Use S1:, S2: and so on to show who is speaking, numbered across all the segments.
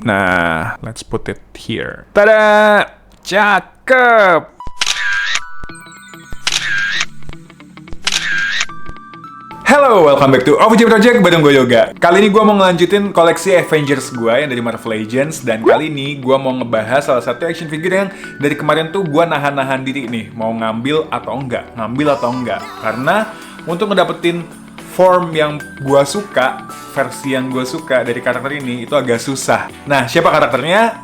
S1: Nah, let's put it here. Tada! Cakep! Halo, welcome back to OVJ Project bareng gue Yoga. Kali ini gue mau ngelanjutin koleksi Avengers gue yang dari Marvel Legends. Dan kali ini gue mau ngebahas salah satu action figure yang dari kemarin tuh gue nahan-nahan diri nih, mau ngambil atau enggak. Karena untuk ngedapetin form yang gue suka, versi yang gue suka dari karakter ini, itu agak susah. Nah, siapa karakternya?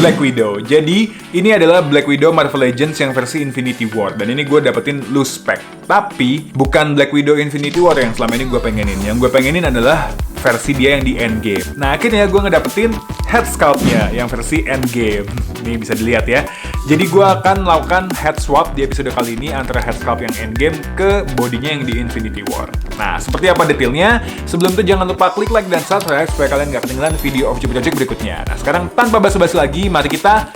S1: Black Widow. Jadi, ini adalah Black Widow Marvel Legends yang versi Infinity War. Dan ini gue dapetin loose pack. Tapi, bukan Black Widow Infinity War yang selama ini gue pengenin. Yang gue pengenin adalah versi dia yang di Endgame. Nah, akhirnya gue ngedapetin head sculpt-nya yang versi Endgame. Ini bisa dilihat ya. Jadi, gue akan melakukan head swap di episode kali ini antara head sculpt yang Endgame ke bodinya yang di Infinity War. Nah, seperti apa detailnya? Sebelum itu jangan lupa klik like dan subscribe supaya kalian gak ketinggalan video OVJ Project berikutnya. Nah, sekarang tanpa basa-basi lagi, mari kita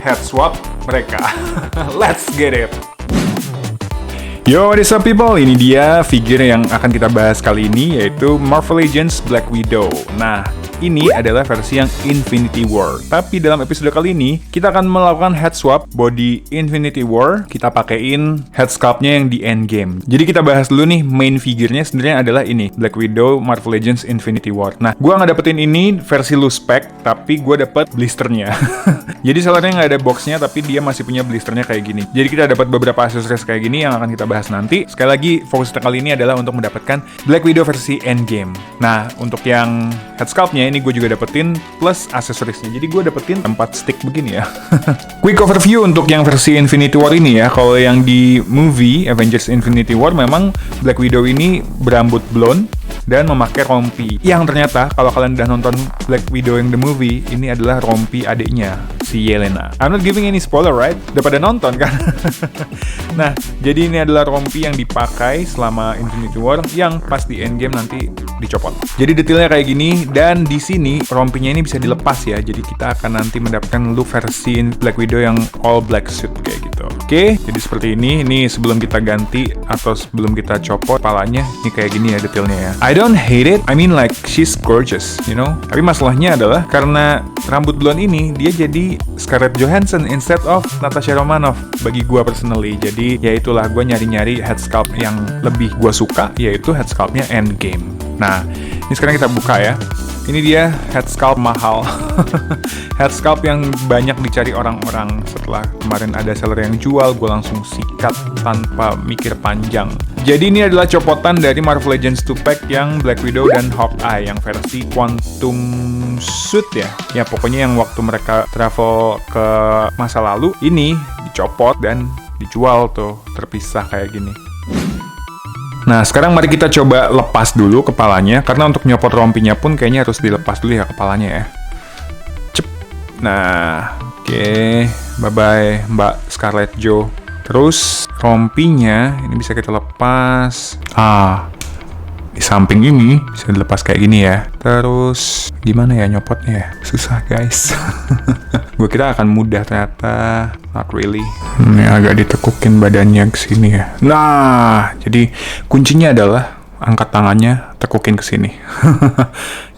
S1: head swap mereka. Let's get it! Yo, what is up people? Ini dia figure yang akan kita bahas kali ini, yaitu Marvel Legends Black Widow. Nah, ini adalah versi yang Infinity War. Tapi dalam episode kali ini, kita akan melakukan head swap body Infinity War. Kita pakein head sculpt-nya yang di Endgame. Jadi kita bahas dulu nih, main figure-nya sebenarnya adalah ini, Black Widow Marvel Legends Infinity War. Nah, gue nggak dapetin ini versi loose pack, tapi gue dapet blisternya. Jadi sellernya nggak ada boxnya, tapi dia masih punya blisternya kayak gini. Jadi kita dapat beberapa aksesoris kayak gini yang akan kita bahas nanti. Sekali lagi, fokus kita kali ini adalah untuk mendapatkan Black Widow versi Endgame. Nah, untuk yang head sculpt-nya ini gue juga dapetin plus aksesorisnya. Jadi gue dapetin 4 stick begini ya. Quick overview untuk yang versi Infinity War ini ya. Kalau yang di movie Avengers Infinity War memang Black Widow ini berambut blonde dan memakai rompi. Yang ternyata kalau kalian udah nonton Black Widow yang the movie, ini adalah rompi adiknya, si Yelena. I'm not giving any spoiler, right? Udah pada nonton kan? Nah, jadi ini adalah rompi yang dipakai selama Infinity War yang pas di Endgame nanti dicopot. Jadi detailnya kayak gini, dan di sini rompinya ini bisa dilepas ya. Jadi kita akan nanti mendapatkan look versi Black Widow yang all black suit kayak gitu. Oke, jadi seperti ini. Ini sebelum kita ganti atau sebelum kita copot kepalanya, ini kayak gini ya detailnya ya. I don't hate it. I mean like she's gorgeous, you know. Tapi masalahnya adalah karena rambut blonde ini dia jadi Scarlett Johansson instead of Natasha Romanoff bagi gua personally. Jadi ya itulah, gua nyari-nyari head sculpt yang lebih gua suka, yaitu head sculpt-nya Endgame. Nah, ini sekarang kita buka ya. Ini dia head sculpt mahal. Head sculpt yang banyak dicari orang-orang. Setelah kemarin ada seller yang jual, gue langsung sikat tanpa mikir panjang. Jadi ini adalah copotan dari Marvel Legends 2-pack yang Black Widow dan Hawkeye yang versi Quantum Suit ya. Ya pokoknya yang waktu mereka travel ke masa lalu, ini dicopot dan dijual tuh terpisah kayak gini. Nah, sekarang mari kita coba lepas dulu kepalanya, karena untuk nyopot rompinya pun kayaknya harus dilepas dulu ya kepalanya ya. Cep. Nah, oke. Bye-bye Mbak Scarlett Jo. Terus rompinya ini bisa kita lepas. Di samping ini bisa dilepas kayak gini ya. Terus gimana ya nyopotnya ya? Susah guys. Gue kira akan mudah, ternyata not really. Ini agak ditekukin badannya ke sini ya. Nah, jadi kuncinya adalah angkat tangannya, tekukin ke sini.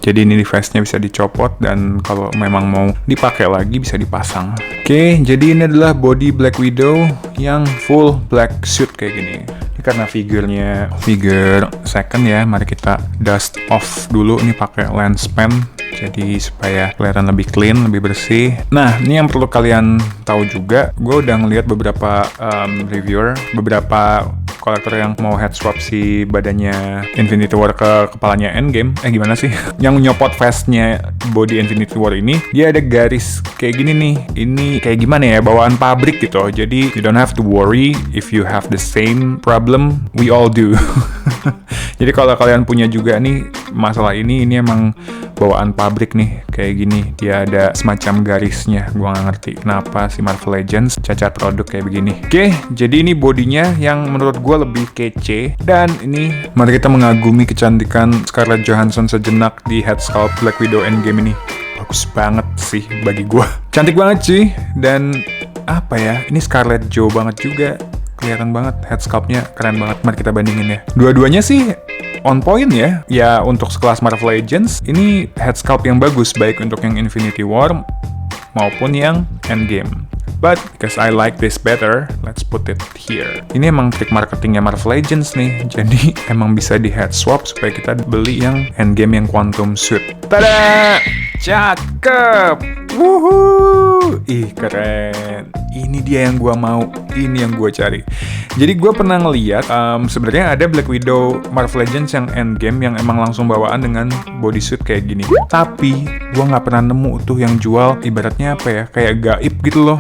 S1: Jadi ini device-nya bisa dicopot dan kalau memang mau dipakai lagi bisa dipasang. Oke, jadi ini adalah body Black Widow yang full black suit kayak gini. Ini karena figure second ya, mari kita dust off dulu. Ini pakai lens pen, jadi supaya kelihatan lebih clean, lebih bersih. Nah, ini yang perlu kalian tahu juga, gue udah ngeliat beberapa reviewer, beberapa kolektor yang mau head swap si badannya Infinity War ke kepalanya Endgame. Gimana sih? Yang nyopot vestnya body Infinity War ini, dia ada garis kayak gini nih. Ini kayak gimana ya, bawaan pabrik gitu. Jadi you don't have to worry if you have the same problem, we all do. Jadi kalau kalian punya juga nih masalah ini emang bawaan pabrik nih kayak gini. Dia ada semacam garisnya. Gua nggak ngerti kenapa si Marvel Legends cacat produk kayak begini. Oke, jadi ini bodinya yang menurut gue lebih kece. Dan ini mari kita mengagumi kecantikan Scarlett Johansson sejenak di head sculpt Black Widow Endgame ini. Bagus banget sih bagi gue. Cantik banget sih. Dan apa ya, ini Scarlett Jo banget juga. Kelihatan banget head sculpt-nya, keren banget. Mari kita bandingin ya. Dua-duanya sih on point ya. Ya untuk sekelas Marvel Legends, ini head sculpt yang bagus, baik untuk yang Infinity War maupun yang Endgame. But because I like this better, let's put it here. Ini emang trik marketingnya Marvel Legends nih. Jadi emang bisa di head swap supaya kita beli yang Endgame yang Quantum Suit. Tada! Cakep! Wuhuu! Ih, keren. Ini dia yang gua mau. Ini yang gua cari. Jadi gua pernah ngeliat, sebenarnya ada Black Widow Marvel Legends yang Endgame yang emang langsung bawaan dengan bodysuit kayak gini. Tapi gua nggak pernah nemu tuh yang jual ibaratnya apa ya, kayak gaib gitu loh.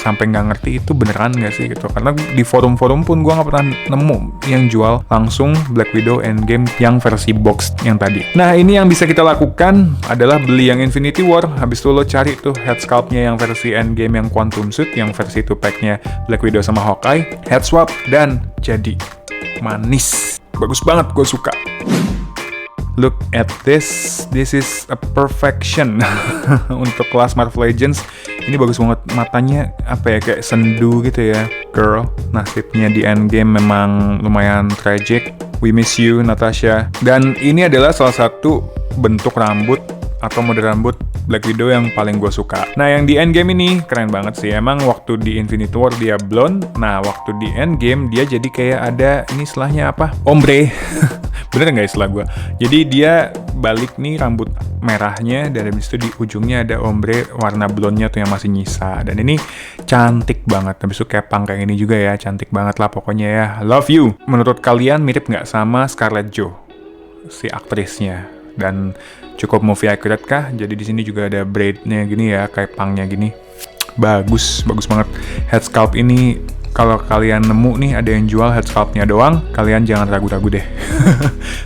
S1: Sampai nggak ngerti itu beneran nggak sih gitu. Karena di forum-forum pun gua nggak pernah nemu yang jual langsung Black Widow Endgame yang versi box yang tadi. Nah, ini yang bisa kita lakukan adalah beli yang Infinity War. Habis itu lo cari tuh head sculpt-nya yang versi Endgame yang Quantum Suit, yang versi 2-pack-nya Black Widow sama Hawkeye, head swap, dan jadi manis. Bagus banget, gue suka. Look at this is a perfection. Untuk kelas Marvel Legends, ini bagus banget. Matanya apa ya, kayak sendu gitu ya. Girl, nasibnya di Endgame memang lumayan tragic. We miss you, Natasha. Dan ini adalah salah satu bentuk rambut atau mode rambut Black Widow yang paling gue suka. Nah, yang di Endgame ini keren banget sih. Emang waktu di Infinity War dia blonde, nah waktu di Endgame dia jadi kayak ada, ini istilahnya apa? Ombre. Bener nggak istilah gue? Jadi dia balik nih rambut merahnya, dan habis itu di ujungnya ada ombre warna blonde-nya tuh yang masih nyisa. Dan ini cantik banget. Habis itu kepang kayak ini juga ya, cantik banget lah pokoknya ya. Love you. Menurut kalian mirip nggak sama Scarlett Jo, si aktrisnya? Dan cukup movie accurate kah? Jadi di sini juga ada braid-nya gini ya, kayak pangnya gini. Bagus banget. Head sculpt ini kalau kalian nemu nih ada yang jual head sculpt-nya doang, kalian jangan ragu-ragu deh.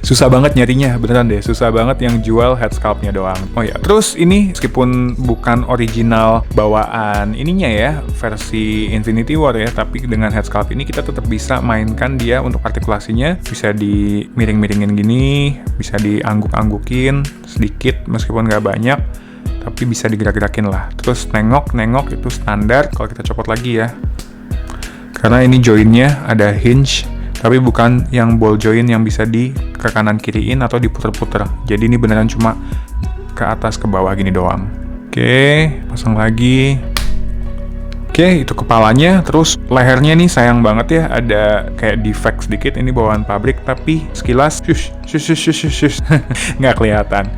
S1: Susah banget nyarinya, beneran deh. Susah banget yang jual head sculpt-nya doang. Oh ya, terus ini meskipun bukan original bawaan ininya ya, versi Infinity War ya, tapi dengan head sculpt ini kita tetap bisa mainkan dia untuk artikulasinya. Bisa di miring-miringin gini, bisa diangguk-anggukin sedikit meskipun nggak banyak, tapi bisa digerak-gerakin lah. Terus nengok itu standar. Kalau kita copot lagi ya, karena ini joinnya ada hinge, tapi bukan yang ball joint yang bisa di ke kanan kiriin atau diputer-puter. Jadi ini beneran cuma ke atas ke bawah gini doang. Oke, pasang lagi. Oke, itu kepalanya. Terus lehernya nih sayang banget ya, ada kayak defect sedikit. Ini bawaan pabrik, tapi sekilas shush. Nggak kelihatan.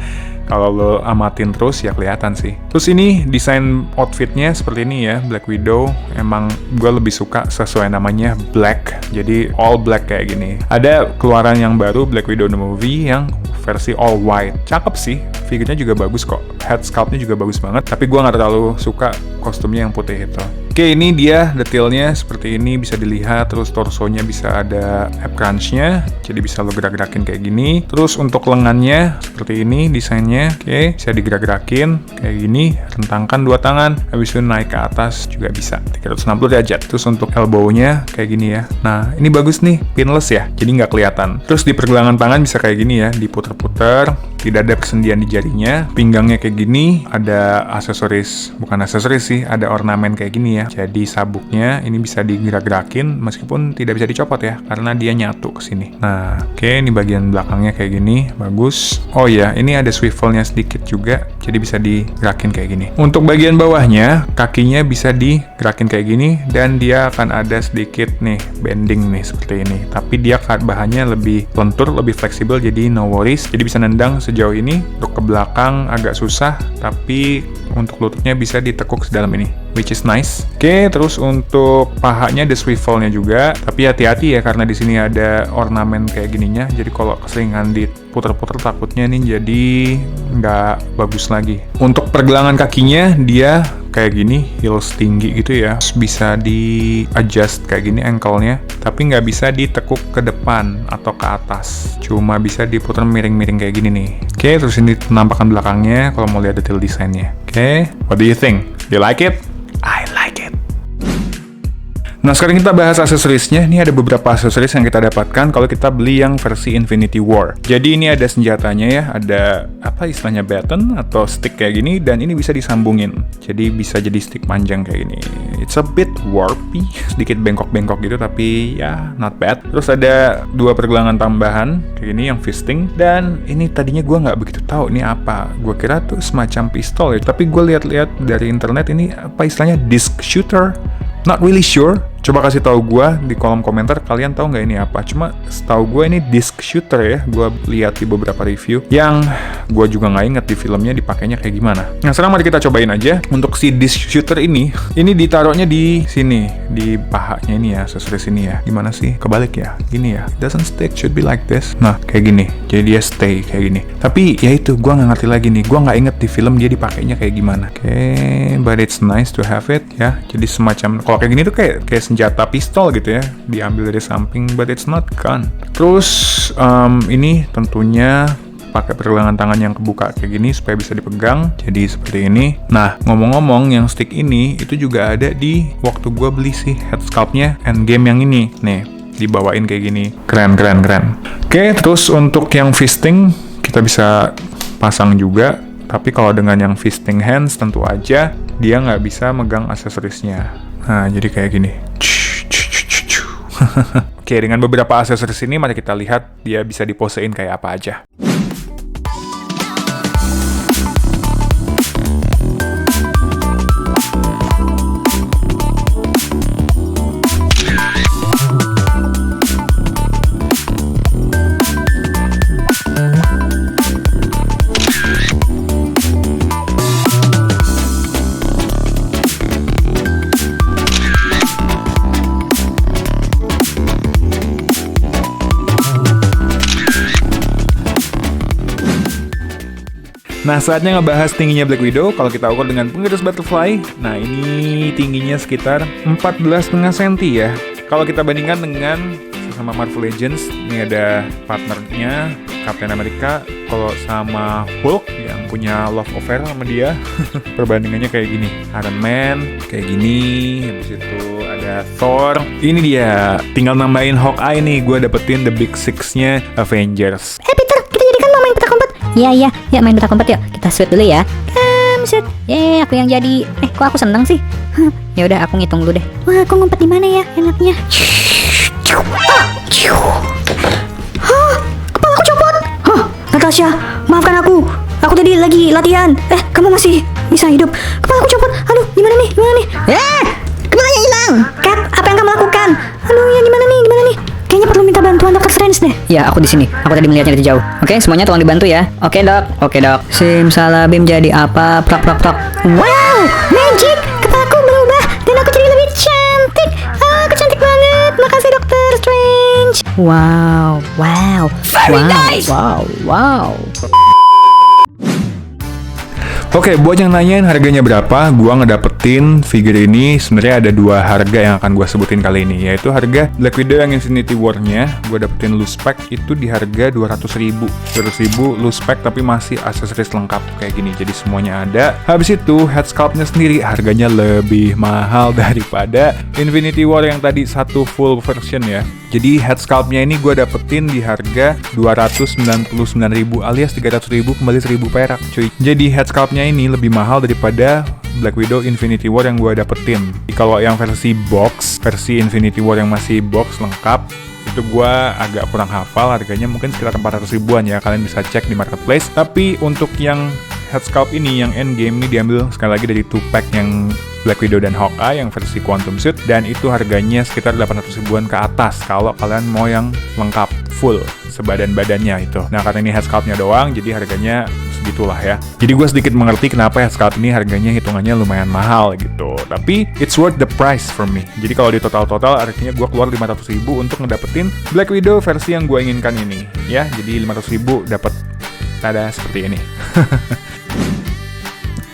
S1: Kalau lo amatin terus ya kelihatan sih. Terus ini desain outfitnya seperti ini ya, Black Widow. Emang gue lebih suka sesuai namanya black, jadi all black kayak gini. Ada keluaran yang baru, Black Widow the Movie, yang versi all white. Cakep sih, figurnya juga bagus kok. Head sculpt-nya juga bagus banget, tapi gue nggak terlalu suka kostumnya yang putih itu. Oke, ini dia detailnya seperti ini, bisa dilihat. Terus torsonya bisa ada ab crunch-nya, jadi bisa lo gerak-gerakin kayak gini. Terus untuk lengannya seperti ini desainnya. Oke, bisa digerak-gerakin kayak gini, rentangkan dua tangan, habis itu naik ke atas juga bisa 360 derajat. Terus untuk elbow-nya kayak gini ya. Nah, ini bagus nih, pinless ya, jadi nggak kelihatan. Terus di pergelangan tangan bisa kayak gini ya, diputer-puter, tidak ada persendian di jarinya. Pinggangnya kayak gini, ada aksesoris, bukan aksesoris sih, ada ornamen kayak gini ya. Jadi sabuknya ini bisa digerak-gerakin meskipun tidak bisa dicopot ya, karena dia nyatu ke sini. Nah, oke, ini bagian belakangnya kayak gini, bagus. Oh iya, ini ada swivelnya sedikit juga, jadi bisa digerakin kayak gini. Untuk bagian bawahnya, kakinya bisa digerakin kayak gini, dan dia akan ada sedikit nih bending nih seperti ini. Tapi dia bahannya lebih lentur, lebih fleksibel, jadi no worries. Jadi bisa nendang sejauh ini. Untuk ke belakang agak susah, tapi untuk lututnya bisa ditekuk sedalam ini, which is nice. Oke, terus untuk pahanya ada swivelnya juga, tapi hati-hati ya karena di sini ada ornamen kayak gininya. Jadi kalau keseringan diputer-puter takutnya nih jadi nggak bagus lagi. Untuk pergelangan kakinya dia kayak gini, heels tinggi gitu ya. Terus bisa di adjust kayak gini ankle-nya, tapi nggak bisa ditekuk ke depan atau ke atas. Cuma bisa diputer miring-miring kayak gini nih. Oke, terus ini penampakan belakangnya kalau mau lihat detail desainnya. Oke, what do you think? You like it? I like it. Nah, sekarang kita bahas aksesorisnya. Ini ada beberapa aksesoris yang kita dapatkan kalau kita beli yang versi Infinity War. Jadi ini ada senjatanya ya, ada apa istilahnya baton atau stick kayak gini, dan ini bisa disambungin. Jadi bisa jadi stick panjang kayak gini. It's a bit warpy, sedikit bengkok-bengkok gitu, tapi ya not bad. Terus ada 2 pergelangan tambahan kayak gini yang fisting, dan ini tadinya gue nggak begitu tahu ini apa. Gue kira tuh semacam pistol ya, tapi gue lihat-lihat dari internet ini apa istilahnya disc shooter. Not really sure. Coba kasih tahu gue di kolom komentar, kalian tahu nggak ini apa? Cuma setahu gue ini disc shooter ya. Gue lihat di beberapa review yang gue juga nggak inget di filmnya dipakainya kayak gimana. Nah, sekarang mari kita cobain aja. Untuk si disc shooter ini ditaruhnya di sini, di pahanya ini ya, aksesoris ini ya. Gimana sih? Kebalik ya, gini ya. It doesn't stick, should be like this. Nah, kayak gini. Jadi dia stay kayak gini. Tapi ya itu, gue nggak ngerti lagi nih. Gue nggak inget di film dia dipakainya kayak gimana. Oke, but it's nice to have it ya. Jadi semacam kalau kayak gini tuh kayak senjata pistol gitu ya, diambil dari samping, but it's not gun. Terus ini tentunya pakai pergelangan tangan yang kebuka kayak gini supaya bisa dipegang, jadi seperti ini. Nah, ngomong-ngomong, yang stick ini itu juga ada di waktu gue beli sih head sculpt-nya Endgame yang ini. Nih, dibawain kayak gini. Keren. Oke, terus untuk yang fisting kita bisa pasang juga. Tapi kalau dengan yang fisting hands tentu aja dia nggak bisa megang aksesorisnya. Nah, jadi kayak gini. Oke, dengan beberapa aksesoris ini mari kita lihat dia bisa diposein kayak apa aja. Nah, saatnya ngebahas tingginya Black Widow. Kalau kita ukur dengan pengiris butterfly, nah ini tingginya sekitar 14,5 cm ya. Kalau kita bandingkan dengan sama Marvel Legends, ini ada partnernya Captain America. Kalau sama Hulk yang punya love affair sama dia, perbandingannya kayak gini. Iron Man kayak gini, habis itu ada Thor. Ini dia, tinggal nambahin Hawkeye nih, gue dapetin the big six-nya Avengers.
S2: Peter, kita jadikan mau main petak umpet. Iya, main petak umpet yuk. Kita sweet dulu ya. Shoot. Aku yang jadi. Kok aku seneng sih? Ya udah, aku ngitung dulu deh. Wah, aku ngumpet di mana ya enaknya? Kepala aku copot. Natasha, maafkan aku. Aku tadi lagi latihan. Kamu masih bisa hidup. Kepala aku copot. Aduh, gimana nih? Kepalanya hilang. Kat, apa yang kamu lakukan? Aduh, ya gimana nih? Kayaknya perlu minta bantuan Dr. Strange deh. Ya, aku di sini. Aku tadi melihatnya dari jauh. Oke, semuanya tolong dibantu ya. Oke, Dok. Simsalabim, jadi apa? Plak. Wow, magic! Kepalaku berubah dan aku jadi lebih cantik. Aku cantik banget. Makasih Dr. Strange. Wow. Very nice. Wow.
S1: Oke, buat yang nanyain harganya berapa, gua ngedapetin figure ini sebenarnya ada 2 harga yang akan gua sebutin kali ini, yaitu harga Black Widow yang Infinity War-nya, gua dapetin loose pack itu di harga 200.000 loose pack, tapi masih aksesoris lengkap kayak gini, jadi semuanya ada. Habis itu head sculpt-nya sendiri harganya lebih mahal daripada Infinity War yang tadi satu full version ya. Jadi head sculpt-nya ini gua dapetin di harga 299.000 alias 300.000 kembali 1.000 perak cuy. Jadi head sculpt-nya ini lebih mahal daripada Black Widow Infinity War yang gue dapetin. Kalau yang versi Infinity War yang masih box lengkap, itu gue agak kurang hafal, harganya mungkin sekitar 400 ribuan ya, kalian bisa cek di marketplace. Tapi untuk yang head sculpt ini, yang Endgame ini diambil sekali lagi dari 2-pack yang Black Widow dan Hawkeye yang versi Quantum Suit, dan itu harganya sekitar 800 ribuan ke atas kalau kalian mau yang lengkap full sebadan-badannya itu. Nah, karena ini head sculpt-nya doang, jadi harganya segitulah ya. Jadi gue sedikit mengerti kenapa head sculpt ini harganya hitungannya lumayan mahal gitu. Tapi it's worth the price for me. Jadi kalau di total artinya gue keluar 500 ribu untuk ngedapetin Black Widow versi yang gue inginkan ini ya. Jadi 500 ribu dapat tada seperti ini.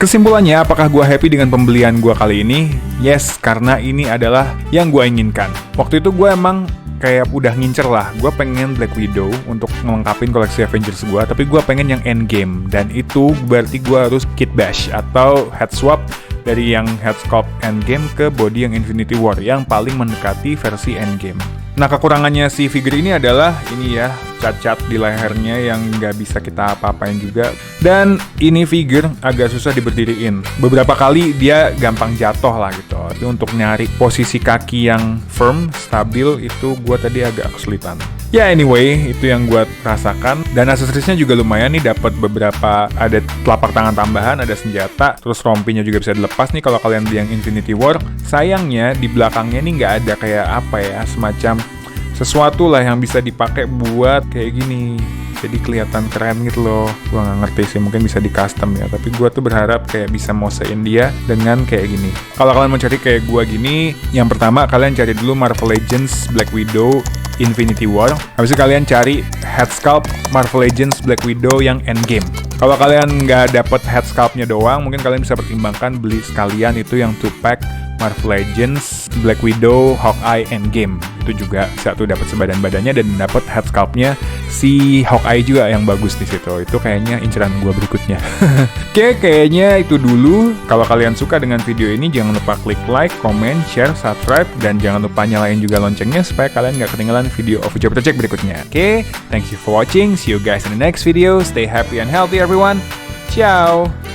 S1: Kesimpulannya, apakah gue happy dengan pembelian gue kali ini? Yes, karena ini adalah yang gue inginkan. Waktu itu gue emang kayak udah ngincer lah, gue pengen Black Widow untuk melengkapin koleksi Avengers gue, tapi gue pengen yang Endgame, dan itu berarti gue harus kit bash atau head swap dari yang head sculpt Endgame ke body yang Infinity War yang paling mendekati versi Endgame. Nah, kekurangannya si figure ini adalah ini ya, cat-cat di lehernya yang nggak bisa kita apa-apain juga. Dan ini figure agak susah diberdiriin. Beberapa kali dia gampang jatuh lah gitu. Tapi untuk nyari posisi kaki yang firm, stabil, itu gue tadi agak kesulitan. Ya anyway, itu yang gue rasakan. Dan aksesorisnya juga lumayan nih, dapat beberapa, ada telapak tangan tambahan, ada senjata, terus rompinya juga bisa dilepas nih kalau kalian beli yang Infinity War. Sayangnya di belakangnya nih nggak ada kayak apa ya, semacam sesuatu lah yang bisa dipakai buat kayak gini. Jadi kelihatan keren gitu loh. Gua nggak ngerti sih, mungkin bisa di custom ya. Tapi gua tuh berharap kayak bisa mosein dia dengan kayak gini. Kalau kalian mau cari kayak gua gini, yang pertama kalian cari dulu Marvel Legends Black Widow Infinity War. Habis itu kalian cari head sculpt Marvel Legends Black Widow yang Endgame. Kalau kalian nggak dapet head sculptnya doang, mungkin kalian bisa pertimbangkan beli sekalian itu yang 2-pack Marvel Legends Black Widow Hawkeye Endgame. Itu juga satu dapat sebadan-badannya dan dapat head sculptnya si Hawkeye juga yang bagus di situ. Itu kayaknya inceran gua berikutnya. Oke, kayaknya itu dulu. Kalau kalian suka dengan video ini, jangan lupa klik like, comment, share, subscribe, dan jangan lupa nyalain juga loncengnya supaya kalian nggak ketinggalan video Official Project berikutnya. Oke, thank you for watching. See you guys in the next video. Stay happy and healthy everyone. Ciao.